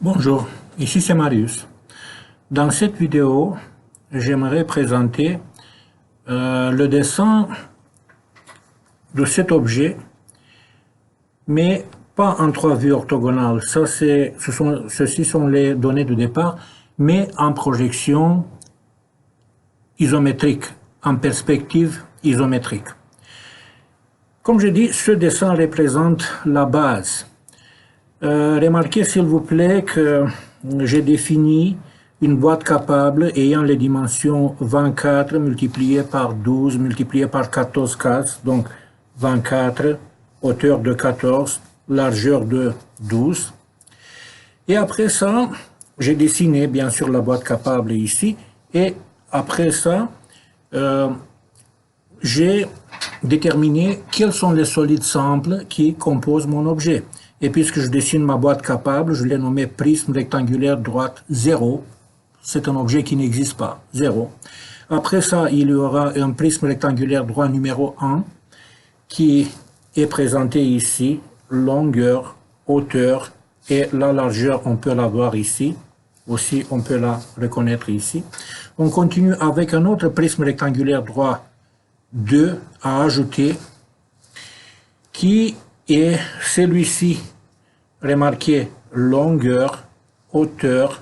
Bonjour, ici c'est Marius. Dans cette vidéo, j'aimerais présenter le dessin de cet objet, mais pas en 3 vues orthogonales. Ceci sont les données de départ, mais en projection isométrique, en perspective isométrique. Comme je dis, ce dessin représente la base. Remarquez s'il vous plaît que j'ai défini une boîte capable ayant les dimensions 24 multiplié par 12 multiplié par 14 cases, donc 24, hauteur de 14, largeur de 12. Et après ça, j'ai dessiné bien sûr la boîte capable ici, et après ça, j'ai déterminé quels sont les solides simples qui composent mon objet. Et puisque je dessine ma boîte capable, je l'ai nommé prisme rectangulaire droite 0. C'est un objet qui n'existe pas, 0. Après ça, il y aura un prisme rectangulaire droit numéro 1 qui est présenté ici, longueur, hauteur et la largeur, on peut la voir ici. Aussi, on peut la reconnaître ici. On continue avec un autre prisme rectangulaire droit 2 à ajouter, qui est celui-ci. Remarquez longueur, hauteur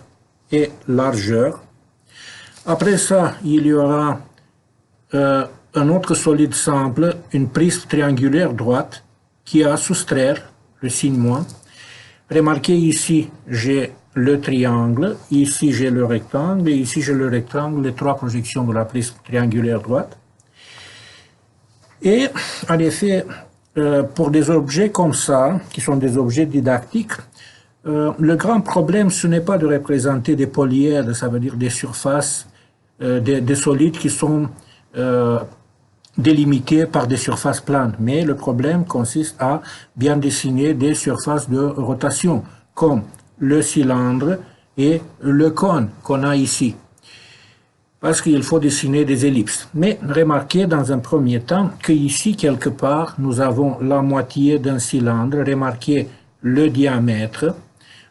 et largeur. Après ça, il y aura un autre solide simple, une prisme triangulaire droite, qui a à soustraire le signe moins. Remarquez ici, j'ai le triangle, ici j'ai le rectangle, et ici j'ai le rectangle, les 3 projections de la prisme triangulaire droite. Et en effet, pour des objets comme ça, qui sont des objets didactiques, le grand problème, ce n'est pas de représenter des polyèdres, ça veut dire des surfaces, des solides qui sont délimités par des surfaces planes. Mais le problème consiste à bien dessiner des surfaces de rotation, comme le cylindre et le cône qu'on a ici. Parce qu'il faut dessiner des ellipses. Mais remarquez dans un premier temps qu'ici, quelque part, nous avons la moitié d'un cylindre. Remarquez le diamètre,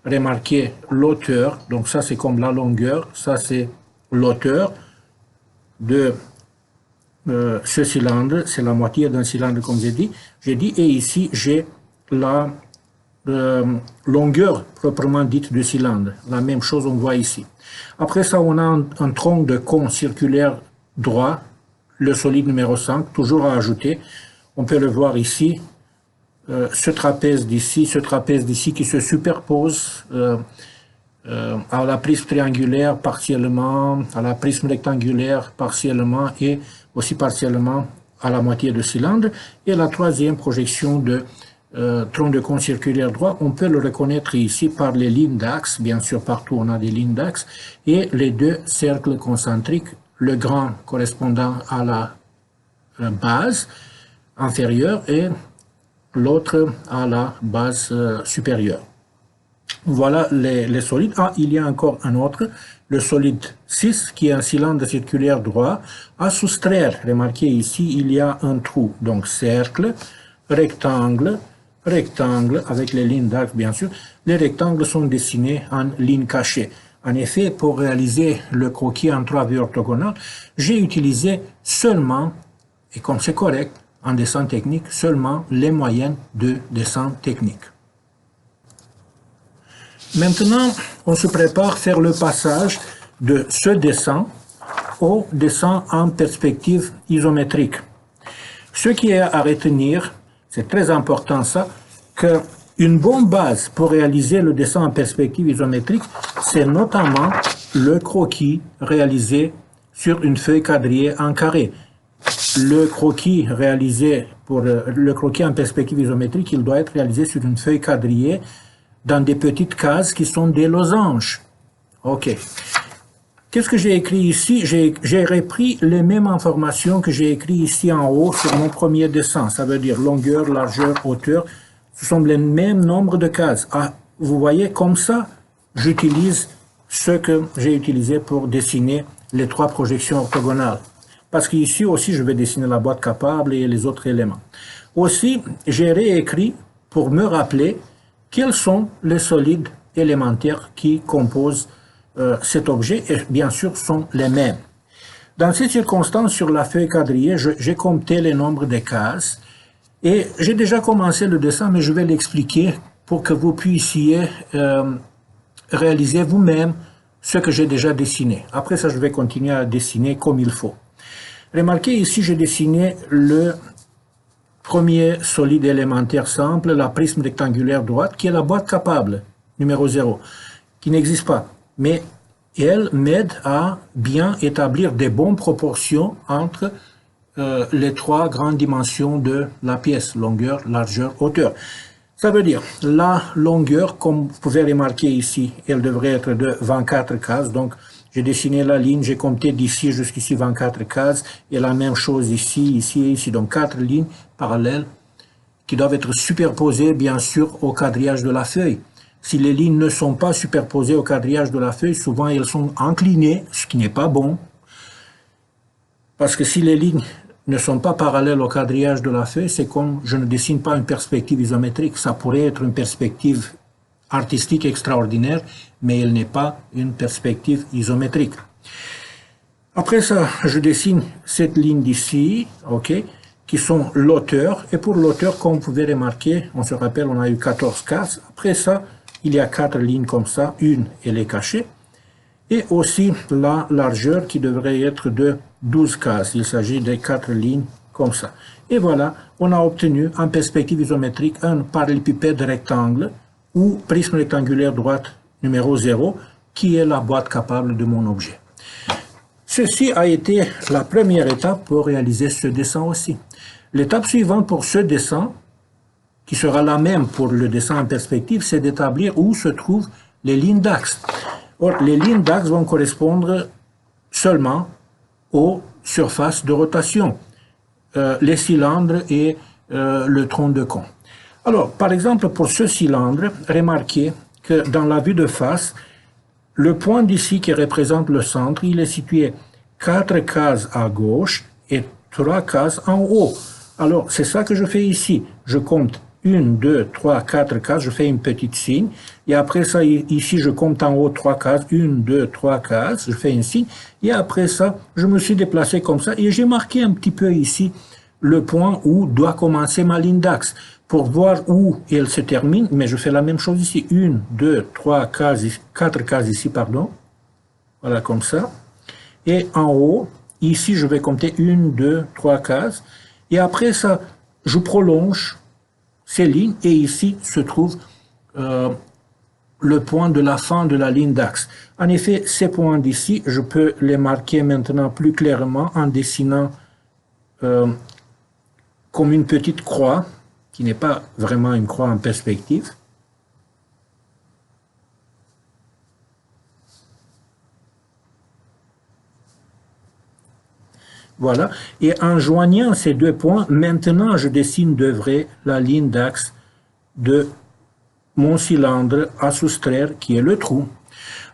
remarquez l'hauteur, donc ça c'est comme la longueur, ça c'est l'hauteur de ce cylindre, c'est la moitié d'un cylindre comme j'ai dit, et ici j'ai la longueur proprement dite du cylindre. La même chose on voit ici. Après ça, on a un tronc de cône circulaire droit, le solide numéro 5, toujours à ajouter. On peut le voir ici, ce trapèze d'ici qui se superpose à la prisme triangulaire partiellement, à la prisme rectangulaire partiellement et aussi partiellement à la moitié du cylindre. Et la troisième projection de tronc de cône circulaire droit, on peut le reconnaître ici par les lignes d'axe, bien sûr partout on a des lignes d'axe, et les 2 cercles concentriques, le grand correspondant à la base inférieure et l'autre à la base supérieure. Voilà les solides. Ah, il y a encore un autre, le solide 6, qui est un cylindre circulaire droit, à soustraire. Remarquez ici, il y a un trou, donc cercle, rectangle, rectangle, avec les lignes d'axe bien sûr. Les rectangles sont dessinés en ligne cachée. En effet, pour réaliser le croquis en 3 vues orthogonales, j'ai utilisé seulement, et comme c'est correct, en dessin technique, seulement les moyennes de dessin technique. Maintenant, on se prépare à faire le passage de ce dessin au dessin en perspective isométrique. Ce qui est à retenir, c'est très important ça, qu'une bonne base pour réaliser le dessin en perspective isométrique, c'est notamment le croquis réalisé sur une feuille quadrillée en carré. Le croquis réalisé pour le croquis en perspective isométrique, il doit être réalisé sur une feuille quadrillée dans des petites cases qui sont des losanges. Ok. Qu'est-ce que j'ai écrit ici? J'ai repris les mêmes informations que j'ai écrites ici en haut sur mon premier dessin. Ça veut dire longueur, largeur, hauteur. Ce sont les mêmes nombres de cases. Ah, vous voyez, comme ça, j'utilise ce que j'ai utilisé pour dessiner les 3 projections orthogonales. Parce qu'ici aussi, je vais dessiner la boîte capable et les autres éléments. Aussi, j'ai réécrit pour me rappeler quels sont les solides élémentaires qui composent cet objet et bien sûr sont les mêmes. Dans ces circonstances, sur la feuille quadrillée, j'ai compté le nombre de cases et j'ai déjà commencé le dessin, mais je vais l'expliquer pour que vous puissiez réaliser vous-même ce que j'ai déjà dessiné. Après ça, je vais continuer à dessiner comme il faut. Remarquez ici, j'ai dessiné le premier solide élémentaire simple, la prisme rectangulaire droite, qui est la boîte capable, numéro 0, qui n'existe pas. Mais elle m'aide à bien établir des bonnes proportions entre les trois grandes dimensions de la pièce, longueur, largeur, hauteur. Ça veut dire, la longueur, comme vous pouvez remarquer ici, elle devrait être de 24 cases. Donc, j'ai dessiné la ligne, j'ai compté d'ici jusqu'ici 24 cases, et la même chose ici, ici et ici. Donc, 4 lignes parallèles qui doivent être superposées, bien sûr, au quadrillage de la feuille. Si les lignes ne sont pas superposées au quadrillage de la feuille, souvent elles sont inclinées, ce qui n'est pas bon. Parce que si les lignes ne sont pas parallèles au quadrillage de la feuille, c'est comme je ne dessine pas une perspective isométrique. Ça pourrait être une perspective artistique extraordinaire, mais elle n'est pas une perspective isométrique. Après ça, je dessine cette ligne d'ici, ok, qui sont l'auteur. Et pour l'auteur, comme vous pouvez remarquer, on se rappelle, on a eu 14 cases. Après ça, il y a 4 lignes comme ça, une elle est cachée. Et aussi la largeur qui devrait être de 12 cases. Il s'agit de 4 lignes comme ça. Et voilà, on a obtenu en perspective isométrique un parallélépipède rectangle ou prisme rectangulaire droite numéro 0, qui est la boîte capable de mon objet. Ceci a été la première étape pour réaliser ce dessin aussi. L'étape suivante pour ce dessin, qui sera la même pour le dessin en perspective, c'est d'établir où se trouvent les lignes d'axe. Or, les lignes d'axe vont correspondre seulement aux surfaces de rotation, les cylindres et le tronc de cône. Alors, par exemple, pour ce cylindre, remarquez que dans la vue de face, le point d'ici qui représente le centre, il est situé 4 cases à gauche et 3 cases en haut. Alors, c'est ça que je fais ici. Je compte 1, 2, 3, 4 cases, je fais une petite signe. Et après ça, ici, je compte en haut 3 cases. 1, 2, 3 cases, je fais un signe. Et après ça, je me suis déplacé comme ça. Et j'ai marqué un petit peu ici le point où doit commencer ma ligne d'axe. Pour voir où elle se termine, mais je fais la même chose ici. 1, 2, 3 cases, 4 cases ici, pardon. Voilà, comme ça. Et en haut, ici, je vais compter 1, 2, 3 cases. Et après ça, je prolonge ces lignes et ici se trouve le point de la fin de la ligne d'axe. En effet, ces points d'ici, je peux les marquer maintenant plus clairement en dessinant comme une petite croix, qui n'est pas vraiment une croix en perspective. Voilà. Et en joignant ces deux points, maintenant je dessine de vrai la ligne d'axe de mon cylindre à soustraire, qui est le trou.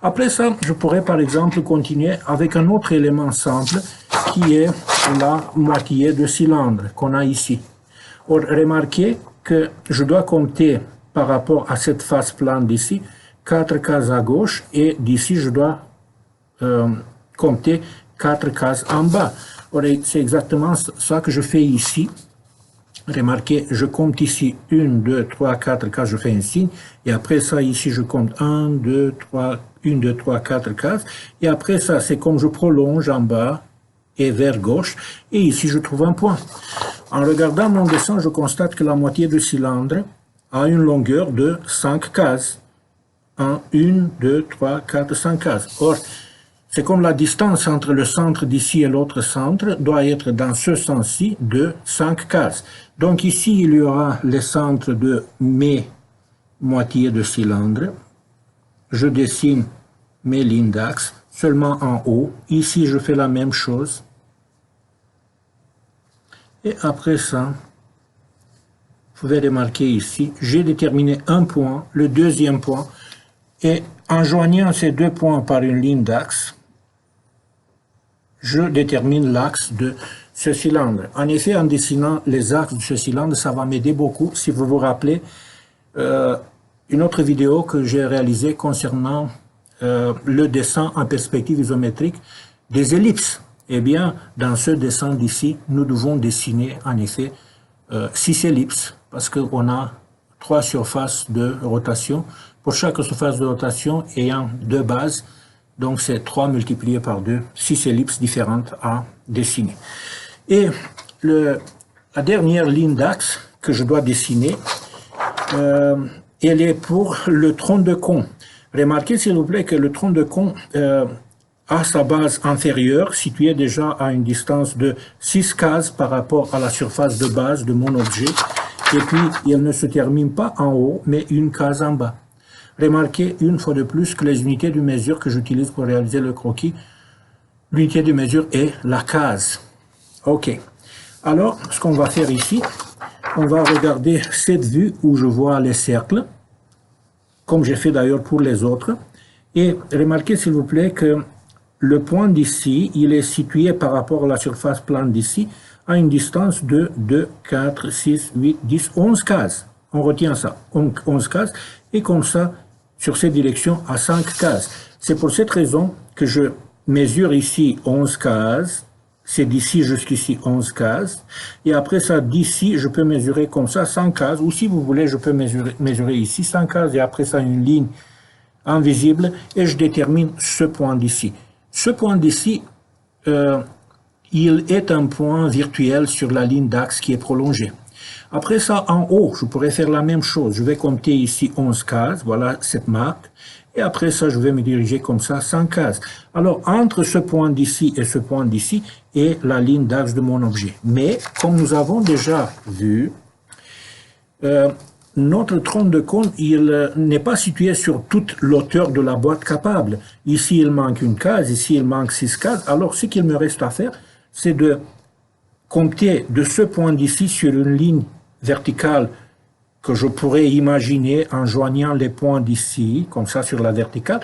Après ça, je pourrais par exemple continuer avec un autre élément simple, qui est la moitié de cylindre qu'on a ici. Or, remarquez que je dois compter par rapport à cette face plane d'ici, 4 cases à gauche, et d'ici je dois compter 4 cases en bas. Or, c'est exactement ça que je fais ici. Remarquez, je compte ici 1, 2, 3, 4 cases, je fais un signe, et après ça, ici, je compte 1, 2, 3, 1, 2, 3, 4 cases, et après ça, c'est comme je prolonge en bas et vers gauche, et ici, je trouve un point. En regardant mon dessin, je constate que la moitié du cylindre a une longueur de 5 cases. 1, 2, 3, 4, 5 cases. Or, c'est comme la distance entre le centre d'ici et l'autre centre doit être dans ce sens-ci de 5 cases. Donc ici, il y aura les centres de mes moitiés de cylindre. Je dessine mes lignes d'axe seulement en haut. Ici, je fais la même chose. Et après ça, vous pouvez remarquer ici, j'ai déterminé un point, le deuxième point, et en joignant ces deux points par une ligne d'axe, je détermine l'axe de ce cylindre. En effet, en dessinant les axes de ce cylindre, ça va m'aider beaucoup. Si vous vous rappelez, une autre vidéo que j'ai réalisée concernant le dessin en perspective isométrique des ellipses. Eh bien, dans ce dessin d'ici, nous devons dessiner en effet 6 ellipses parce qu'on a 3 surfaces de rotation. Pour chaque surface de rotation ayant 2 bases, donc c'est 3 multiplié par 2, 6 ellipses différentes à dessiner. Et la dernière ligne d'axe que je dois dessiner, elle est pour le tronc de cône. Remarquez s'il vous plaît que le tronc de cône a sa base inférieure située déjà à une distance de 6 cases par rapport à la surface de base de mon objet. Et puis, il ne se termine pas en haut, mais une case en bas. Remarquez une fois de plus que les unités de mesure que j'utilise pour réaliser le croquis, l'unité de mesure est la case. OK. Alors, ce qu'on va faire ici, on va regarder cette vue où je vois les cercles, comme j'ai fait d'ailleurs pour les autres. Et remarquez s'il vous plaît que le point d'ici, il est situé par rapport à la surface plane d'ici, à une distance de 2, 4, 6, 8, 10, 11 cases. On retient ça, 11 cases, et comme ça, sur cette direction, à 5 cases. C'est pour cette raison que je mesure ici 11 cases, c'est d'ici jusqu'ici 11 cases, et après ça, d'ici, je peux mesurer comme ça 100 cases, ou si vous voulez, je peux mesurer ici 100 cases, et après ça, une ligne invisible, et je détermine ce point d'ici. Ce point d'ici, il est un point virtuel sur la ligne d'axe qui est prolongée. Après ça, en haut, je pourrais faire la même chose. Je vais compter ici 11 cases, voilà cette marque. Et après ça, je vais me diriger comme ça, 100 cases. Alors, entre ce point d'ici et ce point d'ici est la ligne d'axe de mon objet. Mais, comme nous avons déjà vu, notre tronc de cône, il n'est pas situé sur toute l'auteur de la boîte capable. Ici, il manque une case, ici, il manque 6 cases. Alors, ce qu'il me reste à faire, c'est de compter de ce point d'ici sur une ligne verticale que je pourrais imaginer en joignant les points d'ici, comme ça sur la verticale.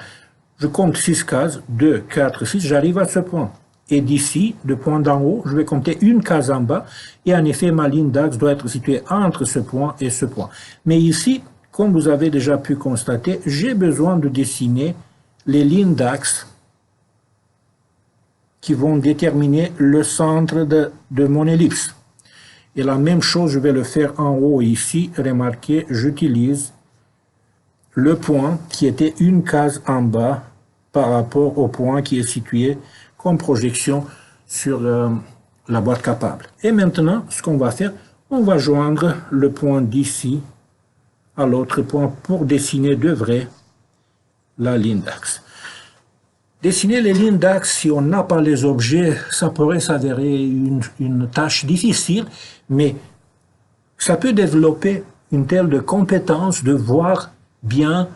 Je compte 6 cases, 2, 4, 6, j'arrive à ce point. Et d'ici, de point d'en haut, je vais compter une case en bas, et en effet, ma ligne d'axe doit être située entre ce point et ce point. Mais ici, comme vous avez déjà pu constater, j'ai besoin de dessiner les lignes d'axe qui vont déterminer le centre de mon ellipse. Et la même chose, je vais le faire en haut ici. Remarquez, j'utilise le point qui était une case en bas par rapport au point qui est situé comme projection sur la boîte capable. Et maintenant, ce qu'on va faire, on va joindre le point d'ici à l'autre point pour dessiner de vrai la ligne d'axe. Dessiner les lignes d'axe, si on n'a pas les objets, ça pourrait s'avérer une tâche difficile, mais ça peut développer une telle de compétence de voir bien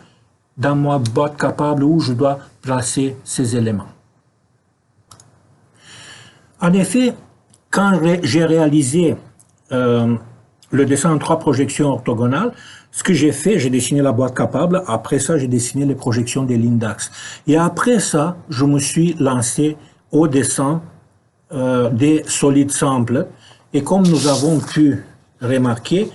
dans ma boîte capable où je dois placer ces éléments. En effet, quand j'ai réalisé le dessin en 3 projections orthogonales, ce que j'ai fait, j'ai dessiné la boîte capable, après ça, j'ai dessiné les projections des lignes d'axe. Et après ça, je me suis lancé au dessin des solides simples. Et comme nous avons pu remarquer,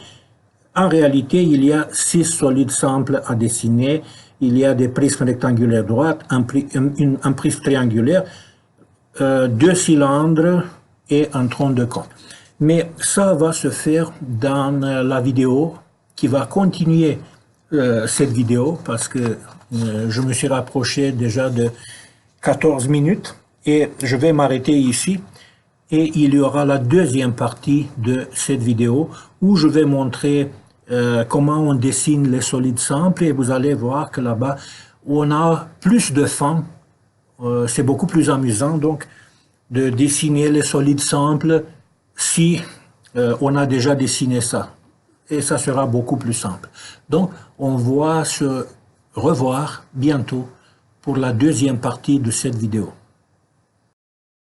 en réalité, il y a 6 solides simples à dessiner. Il y a des prismes rectangulaires droits, un prisme triangulaire, 2 cylindres et un tronc de cône. Mais ça va se faire dans la vidéo qui va continuer cette vidéo parce que je me suis rapproché déjà de 14 minutes et je vais m'arrêter ici et il y aura la deuxième partie de cette vidéo où je vais montrer comment on dessine les solides simples et vous allez voir que là-bas on a plus de fun, c'est beaucoup plus amusant donc de dessiner les solides simples si on a déjà dessiné ça. Et ça sera beaucoup plus simple. Donc, on va se revoir bientôt pour la deuxième partie de cette vidéo.